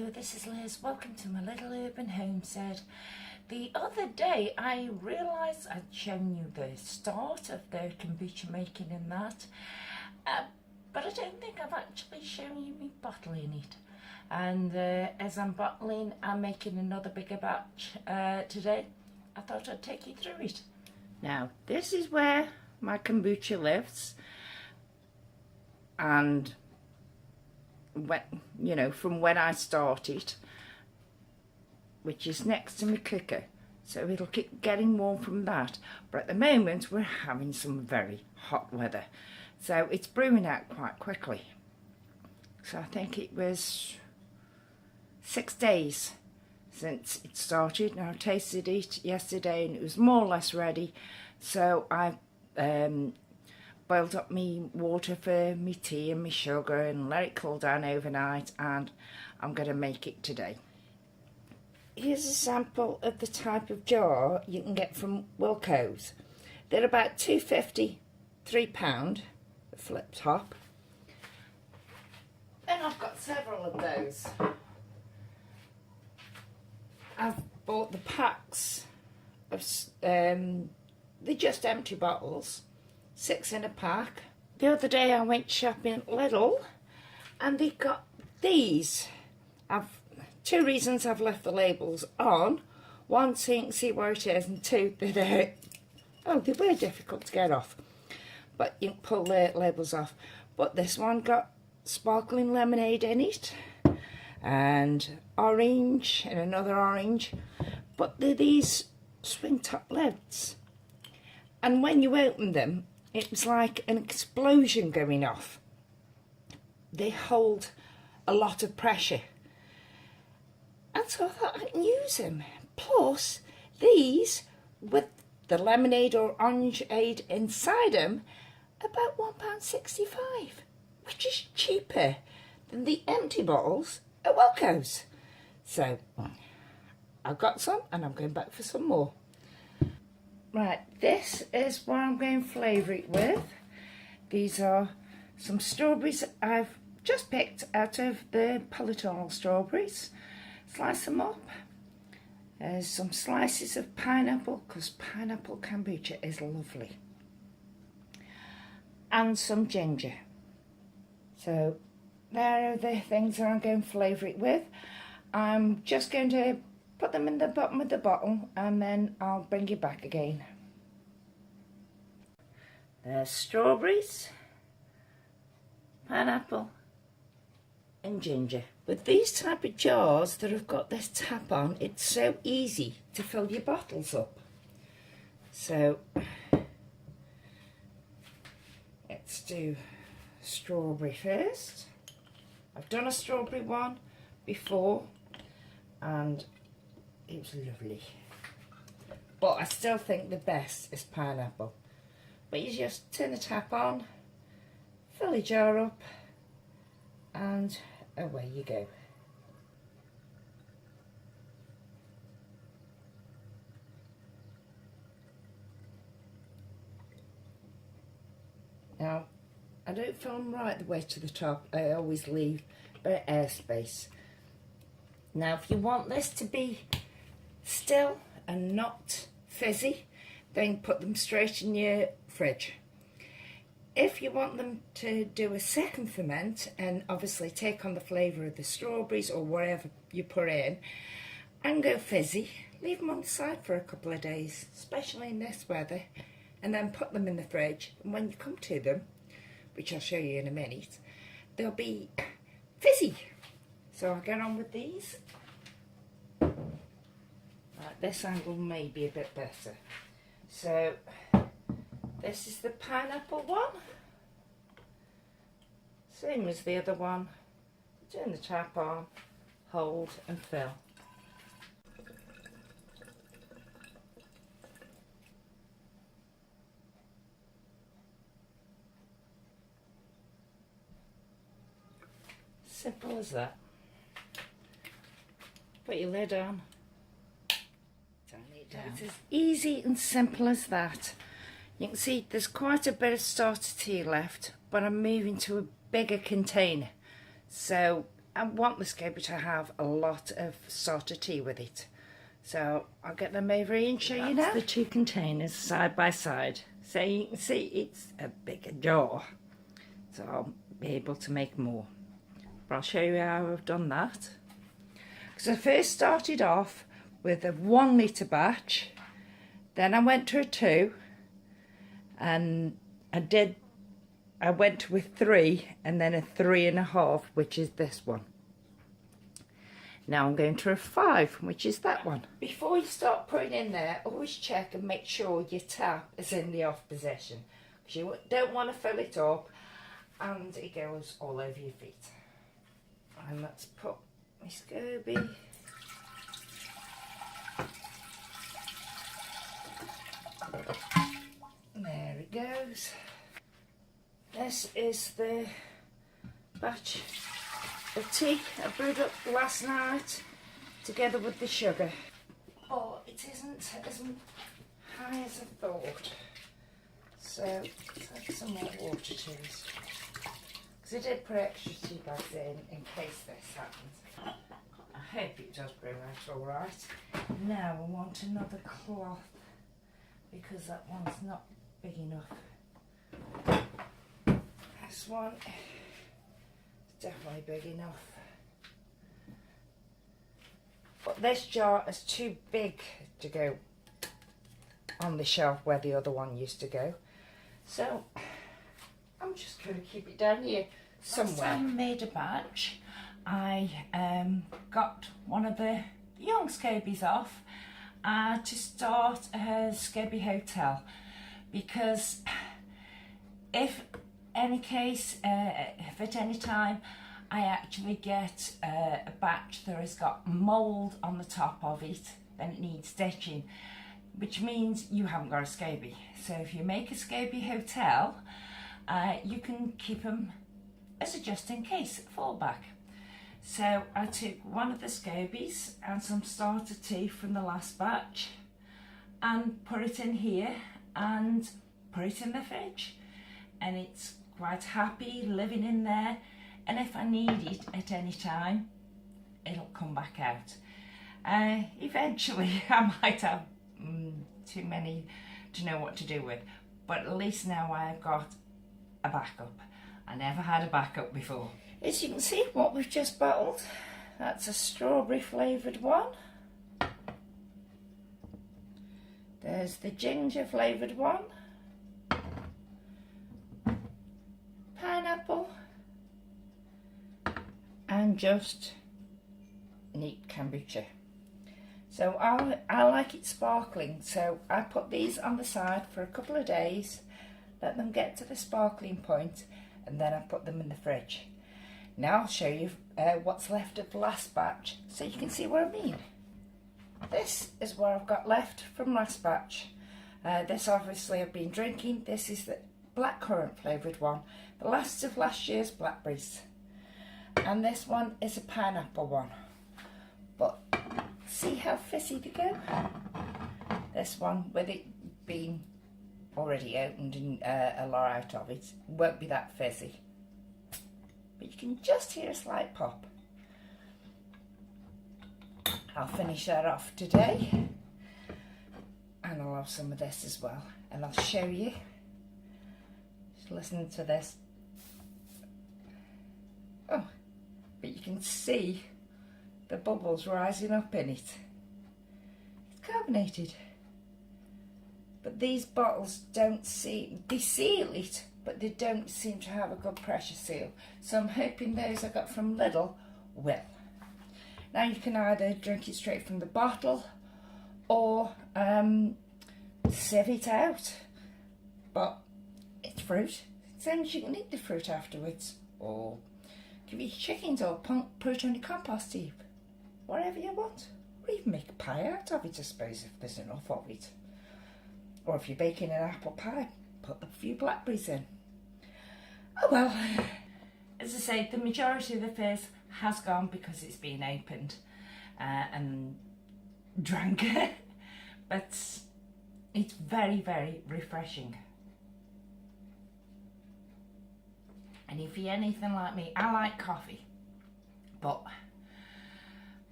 Hello, this is Liz. Welcome to my little urban homestead. The other day I realised I'd shown you the start of the kombucha making and that, but I don't think I've actually shown you me bottling it. And as I'm bottling, I'm making another bigger batch today. I thought I'd take you through it. Now, this is where my kombucha lives, and from when I started, which is next to my cooker, so it'll keep getting warm from that. But at the moment we're having some very hot weather, so it's brewing out quite quickly. So I think it was 6 days since it started, and I tasted it yesterday and it was more or less ready. So I boiled up me water for me tea and me sugar and let it cool down overnight, and I'm going to make it today. Here's a sample of the type of jar you can get from Wilko's. They're about £2.50, £3, the flip top. And I've got several of those. I've bought the packs of, they're just empty bottles. 6 in a pack. The other day I went shopping at Lidl and they got these. Two reasons I've left the labels on. One, so you can see where it is, and two, they were difficult to get off. But you can pull the labels off. But this one got sparkling lemonade in it, and orange, and another orange. But they're these swing top lids. And when you open them, it was like an explosion going off. They hold a lot of pressure. And so I thought I can use them. Plus, these, with the lemonade or orangeade inside them, about £1.65, which is cheaper than the empty bottles at Wilko's. So, I've got some and I'm going back for some more. Right, this is what I'm going to flavour it with. These are some strawberries I've just picked out of the polytunnel strawberries. Slice them up. There's some slices of pineapple, because pineapple kombucha is lovely. And some ginger. So there are the things that I'm going to flavour it with. I'm just going to put them in the bottom of the bottle and then I'll bring you back again. There's strawberries, pineapple and ginger. With these type of jars that have got this tap on, it's so easy to fill your bottles up. So let's do strawberry first. I've done a strawberry one before and it was lovely, but I still think the best is pineapple. But you just turn the tap on, fill your jar up, and away you go. Now, I don't fill them right the way to the top. I always leave a bit of airspace. Now, if you want this to be still and not fizzy, then put them straight in your fridge. If you want them to do a second ferment and obviously take on the flavour of the strawberries or whatever you put in and go fizzy, leave them on the side for a couple of days, especially in this weather, and then put them in the fridge. And when you come to them, which I'll show you in a minute, they'll be fizzy. So I'll get on with these. Right, this angle may be a bit better. So this is the pineapple one. Same as the other one. Turn the tap on, hold and fill. Simple as that. Put your lid on. Turn it down. It's as easy and simple as that. You can see there's quite a bit of starter tea left, but I'm moving to a bigger container. So I want the scabious to have a lot of sort of tea with it. So I'll get them over here and show you now. The two containers side by side. So you can see it's a bigger jar. So I'll be able to make more. But I'll show you how I've done that. Because I first started off with a 1 litre batch. Then I went to a 2. And I went with 3 and then a 3.5, which is this one. Now I'm going to a 5, which is that one. Before you start putting in there, always check and make sure your tap is in the off position. Because you don't want to fill it up and it goes all over your feet. And let's put my SCOBY. There it goes. This is the batch of tea I brewed up last night together with the sugar. But it isn't as high as I thought. So let's add some more water to it. Because I did put extra tea bags in case this happens. I hope it does brew out alright. Now I want another cloth because that one's not big enough. This one is definitely big enough. But this jar is too big to go on the shelf where the other one used to go. So I'm just going to keep it down here somewhere. Last time I made a batch, I got one of the young scabies off to start a scaby hotel, because if if at any time I actually get a batch that has got mould on the top of it, then it needs stitching, which means you haven't got a scaby. So if you make a scaby hotel, you can keep them as a just in case fallback. So I took one of the scabies and some starter tea from the last batch and put it in here and put it in the fridge, and it's quite happy living in there, and if I need it at any time it'll come back out. Eventually I might have too many to know what to do with, but at least now I've got a backup. I never had a backup before. As you can see, what we've just bottled, that's a strawberry flavoured one. There's the ginger flavoured one. Pineapple. And just neat kombucha. So I like it sparkling, so I put these on the side for a couple of days, let them get to the sparkling point, and then I put them in the fridge. Now I'll show you what's left of the last batch so you can see what I mean. This is what I've got left from last batch. This obviously I've been drinking. This is the blackcurrant flavoured one, the last of last year's blackberries. And this one is a pineapple one. But see how fizzy they go? This one, with it being already opened and a lot out of it, won't be that fizzy. But you can just hear a slight pop. I'll finish that off today, and I'll have some of this as well, and I'll show you. Just listen to this. Oh, but you can see the bubbles rising up in it. It's carbonated. But these bottles don't seem, they seal it, but they don't seem to have a good pressure seal. So I'm hoping those I got from Lidl will. Now you can either drink it straight from the bottle or sieve it out. But it's fruit. It sounds you can eat the fruit afterwards, or give your chickens, or put it on your compost heap. Whatever you want. Or even make a pie out of it, I suppose, if there's enough of it. Or if you're baking an apple pie, put a few blackberries in. Oh well. As I say, the majority of the fizz has gone because it's been opened and drank. But it's very, very refreshing. And if you're anything like me, I like coffee. but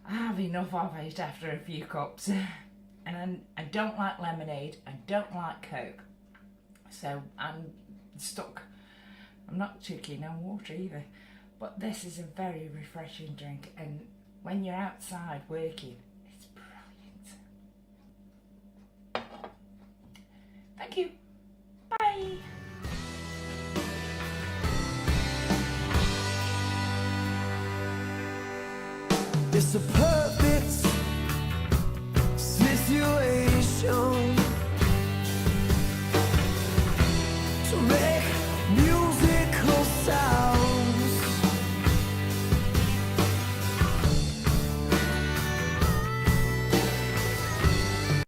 I have enough of it after a few cups. And I don't like lemonade, I don't like Coke, so I'm stuck. I'm not too keen on water either, but this is a very refreshing drink, and when you're outside working, it's brilliant. Thank you. Bye. It's a perfect situation.